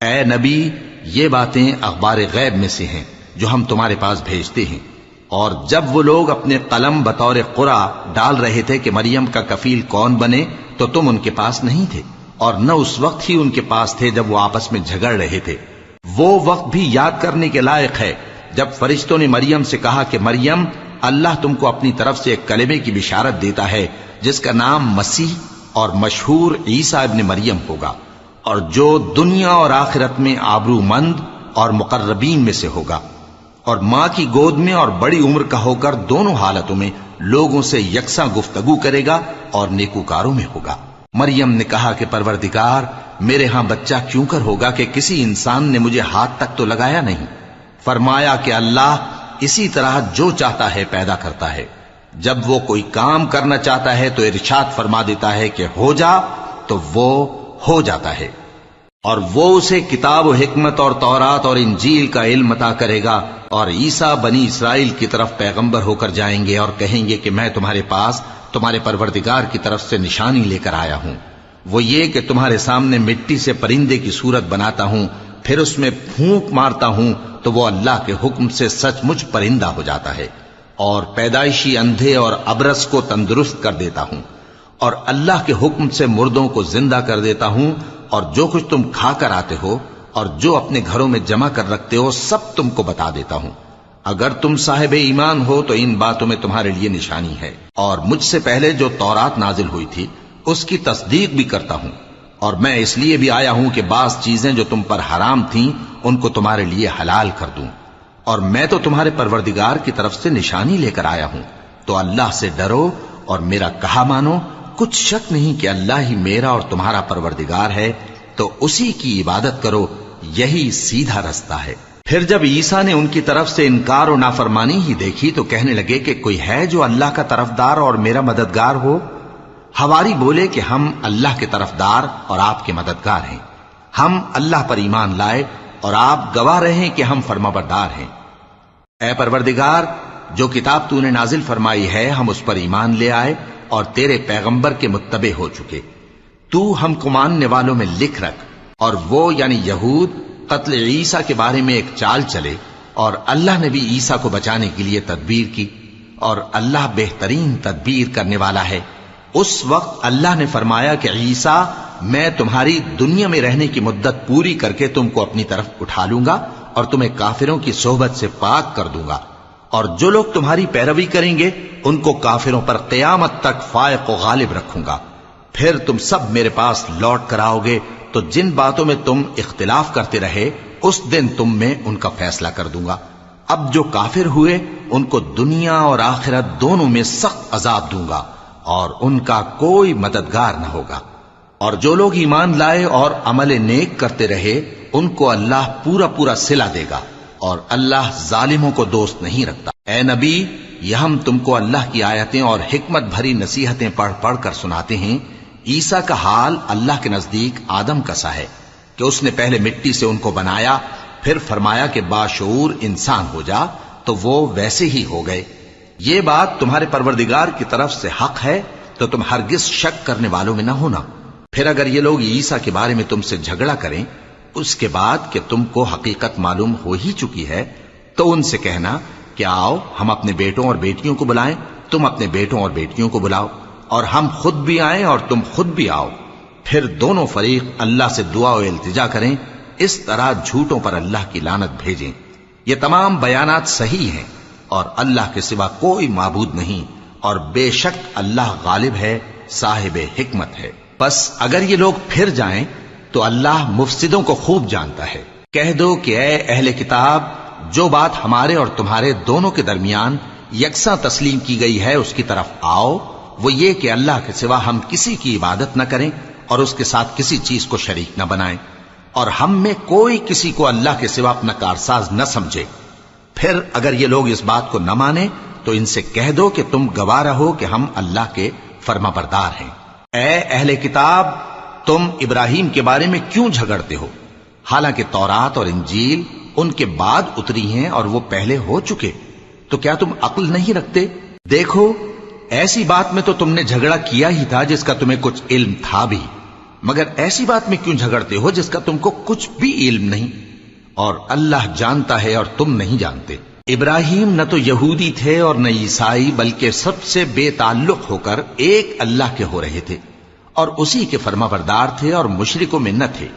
اے نبی، یہ باتیں اخبار غیب میں سے ہیں جو ہم تمہارے پاس بھیجتے ہیں۔ اور جب وہ لوگ اپنے قلم بطور قرعہ ڈال رہے تھے کہ مریم کا کفیل کون بنے، تو تم ان کے پاس نہیں تھے، اور نہ اس وقت ہی ان کے پاس تھے جب وہ آپس میں جھگڑ رہے تھے۔ وہ وقت بھی یاد کرنے کے لائق ہے جب فرشتوں نے مریم سے کہا کہ مریم، اللہ تم کو اپنی طرف سے ایک کلمے کی بشارت دیتا ہے جس کا نام مسیح اور مشہور عیسیٰ ابن مریم ہوگا، اور جو دنیا اور آخرت میں آبرو مند اور مقربین میں سے ہوگا، اور ماں کی گود میں اور بڑی عمر کا ہو کر دونوں حالتوں میں لوگوں سے یکساں گفتگو کرے گا اور نیکوکاروں میں ہوگا۔ مریم نے کہا کہ پروردگار، میرے ہاں بچہ کیوں کر ہوگا کہ کسی انسان نے مجھے ہاتھ تک تو لگایا نہیں۔ فرمایا کہ اللہ اسی طرح جو چاہتا ہے پیدا کرتا ہے، جب وہ کوئی کام کرنا چاہتا ہے تو ارشاد فرما دیتا ہے کہ ہو جا، تو وہ ہو جاتا ہے۔ اور وہ اسے کتاب و حکمت اور تورات اور انجیل کا علم عطا کرے گا، اور عیسیٰ بنی اسرائیل کی طرف پیغمبر ہو کر جائیں گے اور کہیں گے کہ میں تمہارے پاس تمہارے پروردگار کی طرف سے نشانی لے کر آیا ہوں، وہ یہ کہ تمہارے سامنے مٹی سے پرندے کی صورت بناتا ہوں، پھر اس میں پھونک مارتا ہوں تو وہ اللہ کے حکم سے سچ مچ پرندہ ہو جاتا ہے، اور پیدائشی اندھے اور ابرص کو تندرست کر دیتا ہوں، اور اللہ کے حکم سے مردوں کو زندہ کر دیتا ہوں، اور جو کچھ تم کھا کر آتے ہو اور جو اپنے گھروں میں جمع کر رکھتے ہو سب تم کو بتا دیتا ہوں۔ اگر تم صاحب ایمان ہو تو ان باتوں میں تمہارے لیے نشانی ہے، اور مجھ سے پہلے جو تورات نازل ہوئی تھی اس کی تصدیق بھی کرتا ہوں، اور میں اس لیے بھی آیا ہوں کہ بعض چیزیں جو تم پر حرام تھیں ان کو تمہارے لیے حلال کر دوں، اور میں تو تمہارے پروردگار کی طرف سے نشانی لے کر آیا ہوں۔ تو اللہ سے ڈرو اور میرا کہا مانو، کچھ شک نہیں کہ اللہ ہی میرا اور تمہارا پروردگار ہے، تو اسی کی عبادت کرو، یہی سیدھا رستہ ہے۔ پھر جب عیسیٰ نے ان کی طرف سے انکار و نافرمانی ہی دیکھی تو کہنے لگے کہ کوئی ہے جو اللہ کا طرفدار اور میرا مددگار ہو؟ حواری بولے کہ ہم اللہ کے طرفدار اور آپ کے مددگار ہیں، ہم اللہ پر ایمان لائے اور آپ گواہ رہیں کہ ہم فرمانبردار ہیں۔ اے پروردگار، جو کتاب تو نے نازل فرمائی ہے ہم اس پر ایمان لے آئے اور تیرے پیغمبر کے متبع ہو چکے، تو ہم کو ماننے والوں میں لکھ رکھ۔ اور وہ یعنی یہود قتل عیسیٰ کے بارے میں ایک چال چلے، اور اللہ نے بھی عیسیٰ کو بچانے کے لیے تدبیر کی، اور اللہ بہترین تدبیر کرنے والا ہے۔ اس وقت اللہ نے فرمایا کہ عیسیٰ، میں تمہاری دنیا میں رہنے کی مدت پوری کر کے تم کو اپنی طرف اٹھا لوں گا اور تمہیں کافروں کی صحبت سے پاک کر دوں گا، اور جو لوگ تمہاری پیروی کریں گے ان کو کافروں پر قیامت تک فائق و غالب رکھوں گا۔ پھر تم سب میرے پاس لوٹ کر آؤ گے تو جن باتوں میں تم اختلاف کرتے رہے اس دن تم میں ان کا فیصلہ کر دوں گا۔ اب جو کافر ہوئے ان کو دنیا اور آخرت دونوں میں سخت عذاب دوں گا، اور ان کا کوئی مددگار نہ ہوگا۔ اور جو لوگ ایمان لائے اور عمل نیک کرتے رہے ان کو اللہ پورا پورا صلہ دے گا، اور اللہ ظالموں کو دوست نہیں رکھتا۔ اے نبی، یہ ہم تم کو اللہ کی آیتیں اور حکمت بھری نصیحتیں پڑھ پڑھ کر سناتے ہیں۔ عیسیٰ کا حال اللہ کے نزدیک آدم کا سا ہے کہ اس نے پہلے مٹی سے ان کو بنایا، پھر فرمایا کہ باشعور انسان ہو جا، تو وہ ویسے ہی ہو گئے۔ یہ بات تمہارے پروردگار کی طرف سے حق ہے، تو تم ہرگز شک کرنے والوں میں نہ ہونا۔ پھر اگر یہ لوگ عیسیٰ کے بارے میں تم سے جھگڑا کریں اس کے بعد کہ تم کو حقیقت معلوم ہو ہی چکی ہے، تو ان سے کہنا کہ آؤ ہم اپنے بیٹوں اور بیٹیوں کو بلائیں، تم اپنے بیٹوں اور بیٹیوں کو بلاؤ، اور ہم خود بھی آئیں اور تم خود بھی آؤ، پھر دونوں فریق اللہ سے دعا و التجا کریں، اس طرح جھوٹوں پر اللہ کی لعنت بھیجیں۔ یہ تمام بیانات صحیح ہیں، اور اللہ کے سوا کوئی معبود نہیں، اور بے شک اللہ غالب ہے، صاحب حکمت ہے۔ بس اگر یہ لوگ پھر جائیں تو اللہ مفسدوں کو خوب جانتا ہے۔ کہہ دو کہ اے اہل کتاب، جو بات ہمارے اور تمہارے دونوں کے درمیان یکساں تسلیم کی گئی ہے اس کی طرف آؤ، وہ یہ کہ اللہ کے سوا ہم کسی کی عبادت نہ کریں اور اس کے ساتھ کسی چیز کو شریک نہ بنائیں، اور ہم میں کوئی کسی کو اللہ کے سوا اپنا کارساز نہ سمجھے۔ پھر اگر یہ لوگ اس بات کو نہ مانیں تو ان سے کہہ دو کہ تم گواہ رہو کہ ہم اللہ کے فرما بردار ہیں۔ اے اہل کتاب، تم ابراہیم کے بارے میں کیوں جھگڑتے ہو؟ حالانکہ تورات اور انجیل ان کے بعد اتری ہیں اور وہ پہلے ہو چکے، تو کیا تم عقل نہیں رکھتے؟ دیکھو، ایسی بات میں تو تم نے جھگڑا کیا ہی تھا جس کا تمہیں کچھ علم تھا بھی، مگر ایسی بات میں کیوں جھگڑتے ہو جس کا تم کو کچھ بھی علم نہیں؟ اور اللہ جانتا ہے اور تم نہیں جانتے۔ ابراہیم نہ تو یہودی تھے اور نہ عیسائی، بلکہ سب سے بے تعلق ہو کر ایک اللہ کے ہو رہے تھے، اور اسی کے فرما بردار تھے اور مشرکوں میں نہ تھے۔